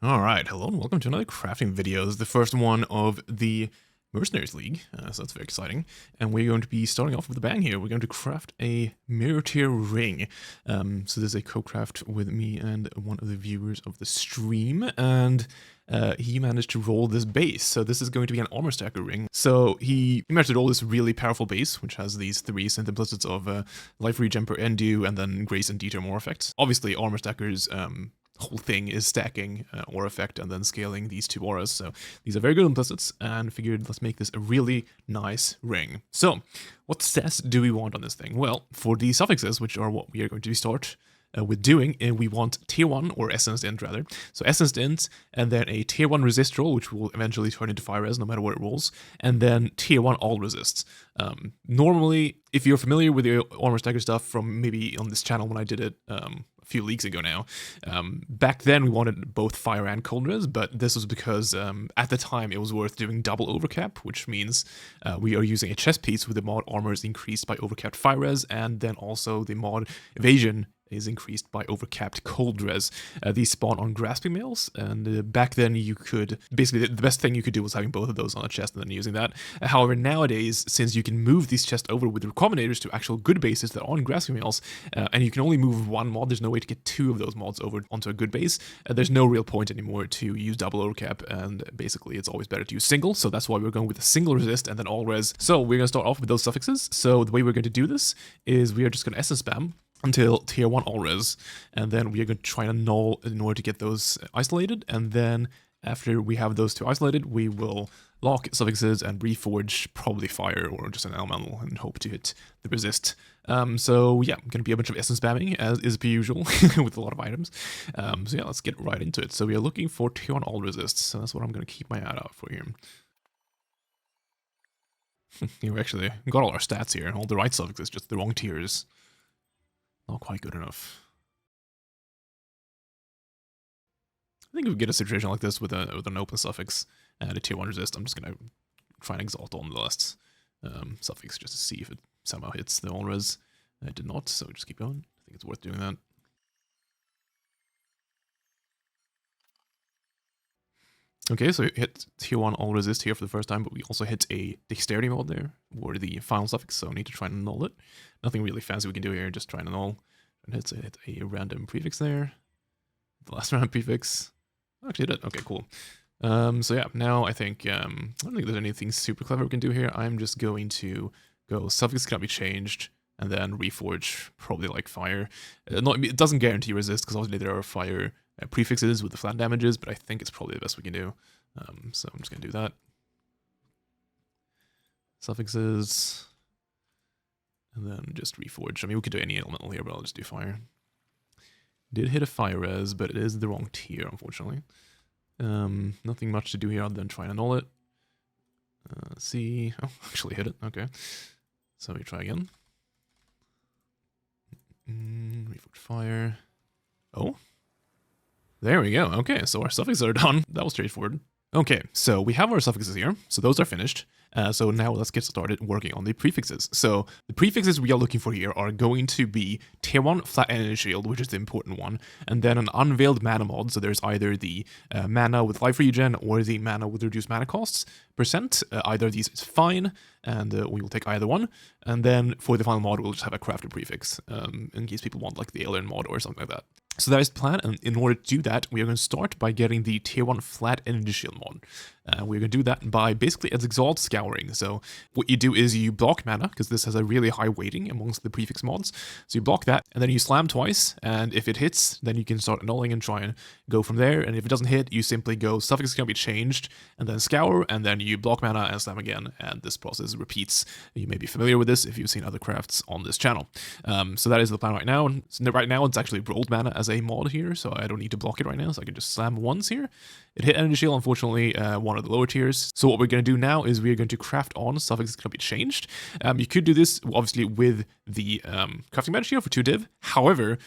Alright, hello and welcome to another crafting video. This is the first one of the Mercenaries League, so that's very exciting. And we're going to be starting off with a bang here. We're going to craft a mirror tier ring. So this is a co-craft with me and one of the viewers of the stream, and he managed to roll this base. So this is going to be an Armourstacker ring. So he managed to roll this really powerful base, which has these 3 implicits of life regen per Endu, and then Grace and Detour more effects. Obviously, Armourstacker's whole thing is stacking aura effect and then scaling these 2 auras, so these are very good implicits, and figured let's make this a really nice ring. So what stats do we want on this thing? Well, for the suffixes, which are what we are going to start with doing, we want tier 1, or essenced int rather, so essenced int, and then a tier 1 resist roll, which will eventually turn into fire res no matter what it rolls, and then tier 1 all resists. Normally, if you're familiar with the Armourstacker stuff from maybe on this channel when I did it a few leagues ago now, back then we wanted both fire and cold res, but this was because at the time it was worth doing double overcap, which means we are using a chest piece with the mod armor is increased by overcapped fire res, and then also the mod evasion is increased by overcapped cold res. These spawn on grasping mails, and back then you could, basically the best thing you could do was having both of those on a chest and then using that. However, nowadays, since you can move these chests over with recombinators to actual good bases that are on grasping mails, and you can only move 1 mod, there's no way to get 2 of those mods over onto a good base, there's no real point anymore to use double overcap, and basically it's always better to use single, so that's why we're going with a single resist and then all res. So we're going to start off with those suffixes. So the way we're going to do this is we are just going to essence spam until tier 1 all res, and then we are going to try and null in order to get those isolated, and then after we have those 2 isolated, we will lock suffixes and reforge probably fire or just an elemental and hope to hit the resist. So yeah, going to be a bunch of essence spamming as is per usual with a lot of items. So yeah, let's get right into it. So we are looking for tier 1 all resists, so that's what I'm going to keep my eye out for here. We actually got all our stats here, all the right suffixes, just the wrong tiers. Not quite good enough. I think if we get a situation like this with an open suffix and a tier 1 resist, I'm just going to try and exalt on the last suffix just to see if it somehow hits the all res. It did not, so just keep going. I think it's worth doing that. Okay, so we hit tier 1 all resist here for the first time, but we also hit a dexterity mod there, or the final suffix, so I need to try and annul it. Nothing really fancy we can do here, just try and annul. And hit a random prefix there. The last round prefix. Actually did. Okay, cool. So yeah, now I think, I don't think there's anything super clever we can do here. I'm just going to go suffix cannot be changed, and then reforge, probably like fire. It doesn't guarantee resist, because obviously there are fire prefixes with the flat damages, but I think it's probably the best we can do. So I'm just going to do that. Suffixes, and then just reforge. I mean, we could do any elemental here, but I'll just do fire. Did hit a fire res, but it is the wrong tier, unfortunately. Nothing much to do here other than try and annul it. Let's see. Oh, actually hit it. Okay. So we try again. Reforge fire. Oh. There we go. Okay, so our suffixes are done. That was straightforward. Okay, so we have our suffixes here. So those are finished. So now let's get started working on the prefixes. So the prefixes we are looking for here are going to be tier 1 flat energy shield, which is the important one, and then an unveiled mana mod. So there's either the mana with life regen or the mana with reduced mana costs %. Either of these is fine, and we will take either one. And then for the final mod, we'll just have a crafted prefix in case people want like the alien mod or something like that. So that is the plan, and in order to do that, we are going to start by getting the tier 1 flat energy shield mod. We're going to do that by basically its exalt scouring. So what you do is you block mana, because this has a really high weighting amongst the prefix mods. So you block that, and then you slam twice, and if it hits, then you can start annulling and try and go from there. And if it doesn't hit, you simply go suffix can be changed, and then scour, and then you block mana and slam again, and this process repeats. You may be familiar with this if you've seen other crafts on this channel. So that is the plan right now. And right now it's actually rolled mana as a mod here, so I don't need to block it right now, so I can just slam once here. It hit energy shield, unfortunately, one of the lower tiers. So what we're going to do now is we're going to craft on suffixes can be changed. You could do this, obviously, with the crafting bench here for 2 div. However,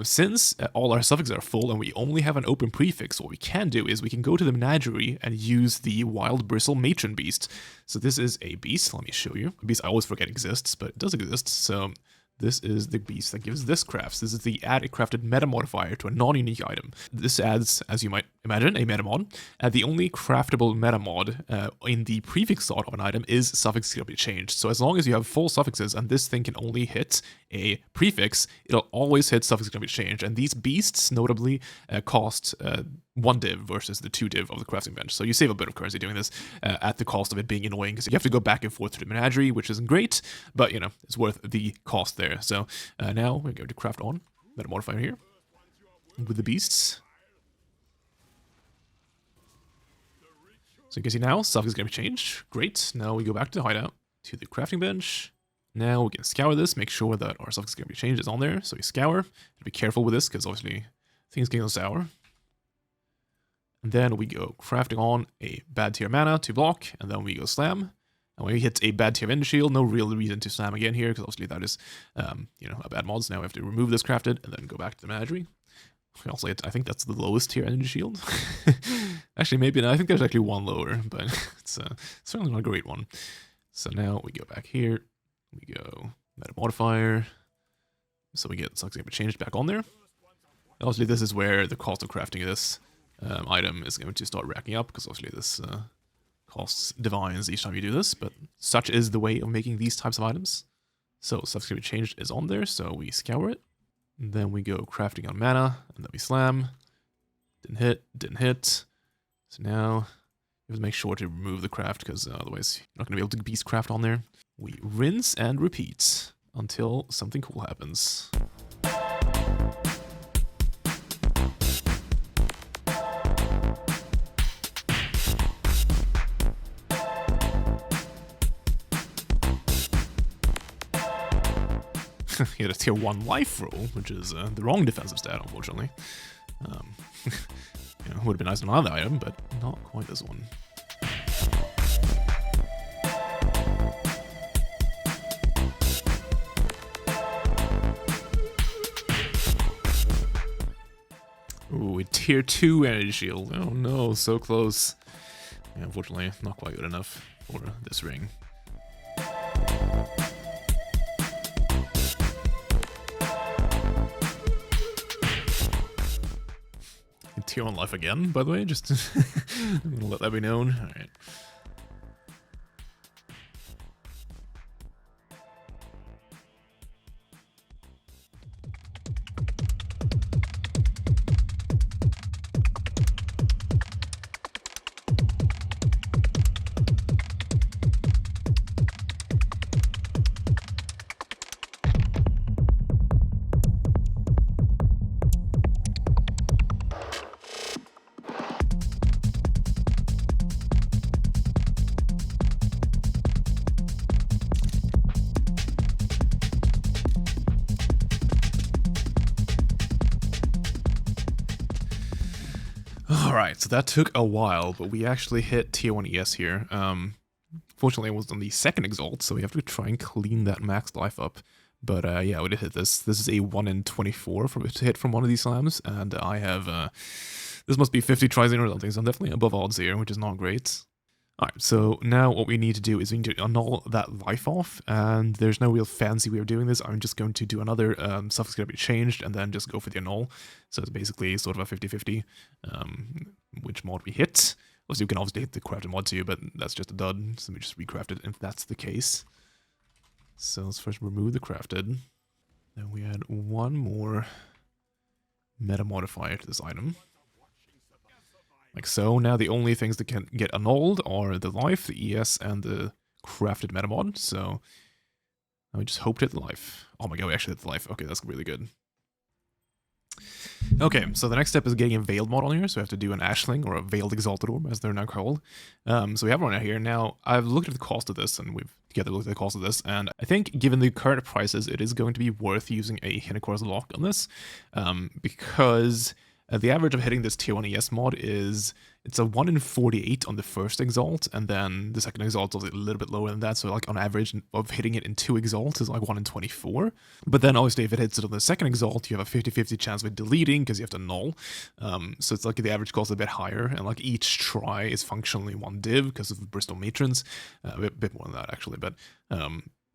since all our suffixes are full and we only have an open prefix, what we can do is we can go to the menagerie and use the Wild Bristle Matron Beast. So this is a beast. Let me show you. A beast I always forget exists, but it does exist. So This is the beast that gives this crafts. This is the add a crafted meta modifier to a non-unique item. This adds, as you might imagine a meta mod. The only craftable meta mod in the prefix slot of an item is suffix can be changed. So as long as you have full suffixes and this thing can only hit a prefix, it'll always hit suffix can be changed. And these beasts notably cost 1 div versus the 2 div of the crafting bench. So you save a bit of currency doing this at the cost of it being annoying because you have to go back and forth to the menagerie, which isn't great, but you know, it's worth the cost there. So now we're going to craft on meta modifier here with the beasts. So you can see now, stuff is going to be changed. Great. Now we go back to the hideout, to the crafting bench. Now we can scour this, make sure that our stuff is going to be changed is on there. So we scour. Be careful with this, because obviously things can go sour. And then we go crafting on a bad tier mana to block, and then we go slam. And when we hit a bad tier Wind Shield, no real reason to slam again here, because obviously that is, you know, a bad mod. So now we have to remove this crafted, and then go back to the menagerie. Also, I think that's the lowest tier energy shield. Actually, maybe no, I think there's actually one lower, but it's certainly not a great one. So now we go back here. We go meta modifier. So we get something changed back on there. Obviously, this is where the cost of crafting this item is going to start racking up, because obviously this costs divines each time you do this, but such is the way of making these types of items. So stuff's going to be changed is on there, so we scour it. And then we go crafting on mana, and then we slam. Didn't hit. So now we have to make sure to remove the craft, because otherwise you're not going to be able to beast craft on there. We rinse and repeat until something cool happens. He had a tier 1 life roll, which is the wrong defensive stat, unfortunately. You know, would have been nice on another item, but not quite this one. Ooh, a tier 2 energy shield. Oh no, so close. Yeah, unfortunately, not quite good enough for this ring. Tier 1 life again, by the way, just I'm gonna let that be known. Alright. Alright, so that took a while, but we actually hit tier 1 ES here. Fortunately, it was on the second exalt, so we have to try and clean that max life up. But yeah, we did hit this. This is a 1 in 24 to hit from one of these slams, and I have, this must be 50 tries in or something, so I'm definitely above odds here, which is not great. Alright, so now what we need to do is we need to annul that life off, and there's no real fancy way of doing this. I'm just going to do another suffix going to be changed, and then just go for the annul. So it's basically sort of a 50-50, which mod we hit. Also, you can obviously hit the crafted mod too, but that's just a dud, so we just recraft it if that's the case. So let's first remove the crafted. Then we add one more meta modifier to this item. Like so. Now the only things that can get annulled are the life, the ES, and the crafted meta mod. So I just hope to hit the life. Oh my god, we actually hit the life. Okay, that's really good. Okay, so the next step is getting a veiled mod on here. So we have to do an Ashling, or a veiled exalted orb, as they're now called. So we have one out here. Now, I've looked at the cost of this, and we've together looked at the cost of this, and I think given the current prices, it is going to be worth using a Hinocor's Lock on this, because the average of hitting this tier 1 ES mod is, it's a 1 in 48 on the first exalt, and then the second exalt is a little bit lower than that, so like on average of hitting it in 2 exalts is like 1 in 24. But then obviously if it hits it on the second exalt, you have a 50-50 chance of it deleting, because you have to null. So it's like the average cost is a bit higher, and like each try is functionally 1 div because of the Bristol Matrons. A bit more than that actually, but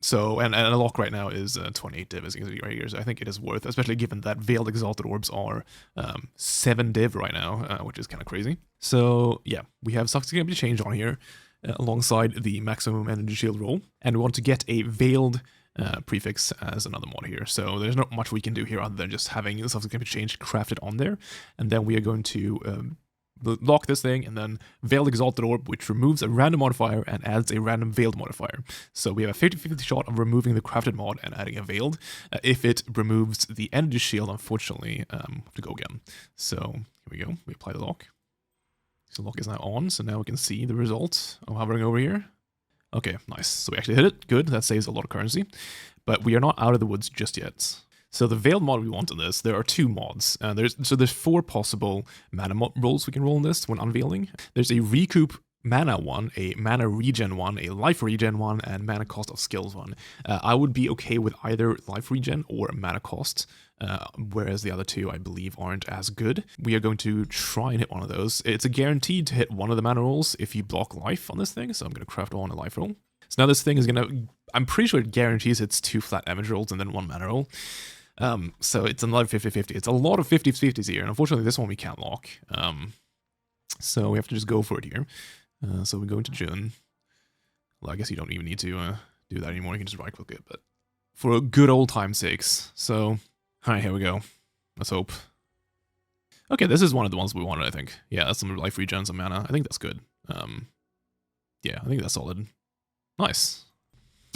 So, and a lock right now is 28 div, as you can see right here. So I think it is worth, especially given that Veiled Exalted Orbs are 7 div right now, which is kind of crazy. So yeah, we have Suffix can be changed on here alongside the maximum energy shield roll. And we want to get a Veiled prefix as another mod here. So there's not much we can do here other than just having the Suffix can be changed crafted on there. And then we are going to lock this thing, and then Veiled Exalted Orb, which removes a random modifier and adds a random Veiled modifier. So we have a 50-50 shot of removing the crafted mod and adding a Veiled. If it removes the energy shield, unfortunately, we have to go again. So here we go. We apply the lock. So the lock is now on, so now we can see the result of hovering over here. Okay, nice. So we actually hit it. Good. That saves a lot of currency. But we are not out of the woods just yet. So the Veiled mod we want in this, there are 2 mods. There's 4 possible mana rolls we can roll in this when unveiling. There's a Recoup mana one, a mana regen one, a life regen one, and mana cost of skills one. I would be okay with either life regen or mana cost, whereas the other 2 I believe aren't as good. We are going to try and hit one of those. It's a guaranteed to hit one of the mana rolls if you block life on this thing, so I'm going to craft on a life roll. So now this thing is going to, I'm pretty sure it guarantees it's 2 flat damage rolls and then 1 mana roll. So it's another 50-50. It's a lot of 50-50s here, and unfortunately this one we can't lock. So we have to just go for it here. So we go into June. Well, I guess you don't even need to do that anymore. You can just right-click it, but for a good old time's sakes. So, alright, here we go. Let's hope. Okay, this is one of the ones we wanted, I think. Yeah, that's some life regen, some mana. I think that's good. Yeah, I think that's solid. Nice.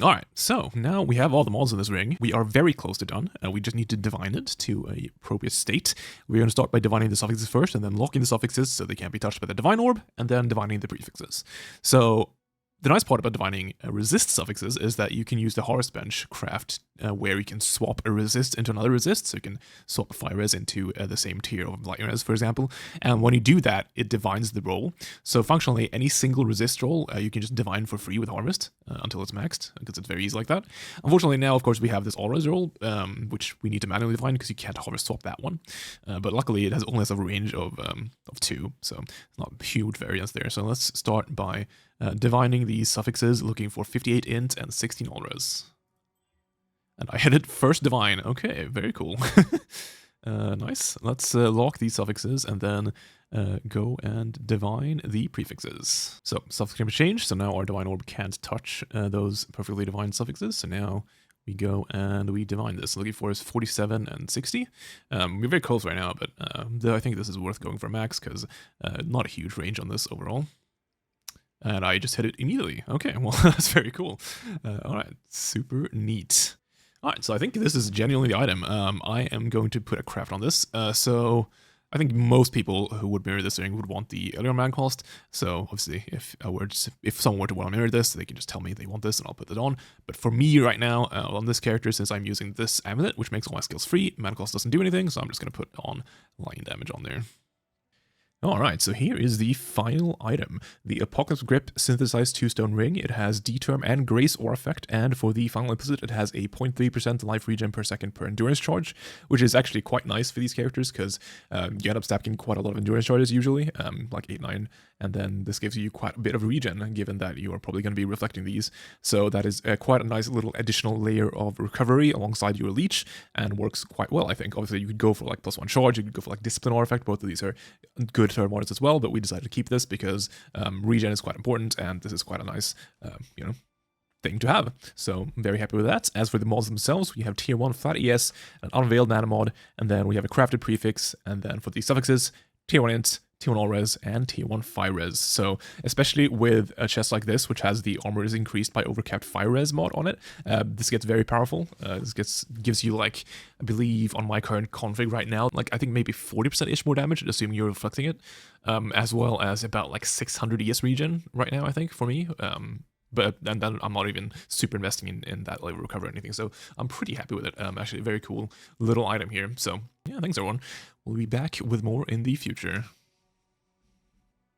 Alright, so now we have all the mods in this ring. We are very close to done. We just need to divine it to a appropriate state. We're going to start by divining the suffixes first, and then locking the suffixes so they can't be touched by the divine orb, and then divining the prefixes. So the nice part about divining resist suffixes is that you can use the Horus Bench craft where you can swap a resist into another resist. So you can swap a fire res into the same tier of light res, for example. And when you do that, it divines the roll. So functionally, any single resist roll, you can just divine for free with Harvest until it's maxed, because it's very easy like that. Unfortunately, now, of course, we have this all-res roll, which we need to manually divine because you can't Harvest swap that one. But luckily, it only has a range of 2, so it's not a huge variance there. So let's start by divining these suffixes, looking for 58 int and 16 all-res. And I hit it first divine. Okay, very cool. Nice. Let's lock these suffixes and then go and divine the prefixes. So suffix can be changed, so now our divine orb can't touch those perfectly defined suffixes. So now we go and we divine this. Looking for is 47 and 60. We're very close right now, but I think this is worth going for max because not a huge range on this overall. And I just hit it immediately. Okay, well, that's very cool. All right, super neat. All right, so I think this is genuinely the item. I am going to put a craft on this. So I think most people who would mirror this ring would want the earlier mana cost. So obviously, if someone were to want to mirror this, they can just tell me they want this and I'll put it on. But for me right now, on this character, since I'm using this amulet, which makes all my skills free, mana cost doesn't do anything, so I'm just going to put on lightning damage on there. Alright, so here is the final item. The Apocalypse Grip Synthesized 2-Stone Ring. It has D-Term and Grace Aura Effect, and for the final implicit, it has a 0.3% life regen per second per endurance charge, which is actually quite nice for these characters, because you end up stacking quite a lot of endurance charges usually, like 8-9, and then this gives you quite a bit of regen, given that you are probably going to be reflecting these. So that is quite a nice little additional layer of recovery alongside your leech, and works quite well, I think. Obviously, you could go for like +1 charge, you could go for like Discipline Aura Effect. Both of these are good third mods as well, but we decided to keep this because regen is quite important, and this is quite a nice, thing to have. So I'm very happy with that. As for the mods themselves, we have tier 1 flat ES, an unveiled mana mod, and then we have a crafted prefix, and then for the suffixes, tier 1 int, tier 1 all res, and tier 1 fire res. So especially with a chest like this, which has the armor is increased by overcapped fire res mod on it, this gets very powerful. This gives you, like, I believe on my current config right now, like I think maybe 40%-ish more damage, assuming you're reflecting it, as well as about like 600 ES regen right now, I think, for me. But then I'm not even super investing in that level of recovery or anything, so I'm pretty happy with it. Actually, a very cool little item here. So yeah, thanks everyone. We'll be back with more in the future.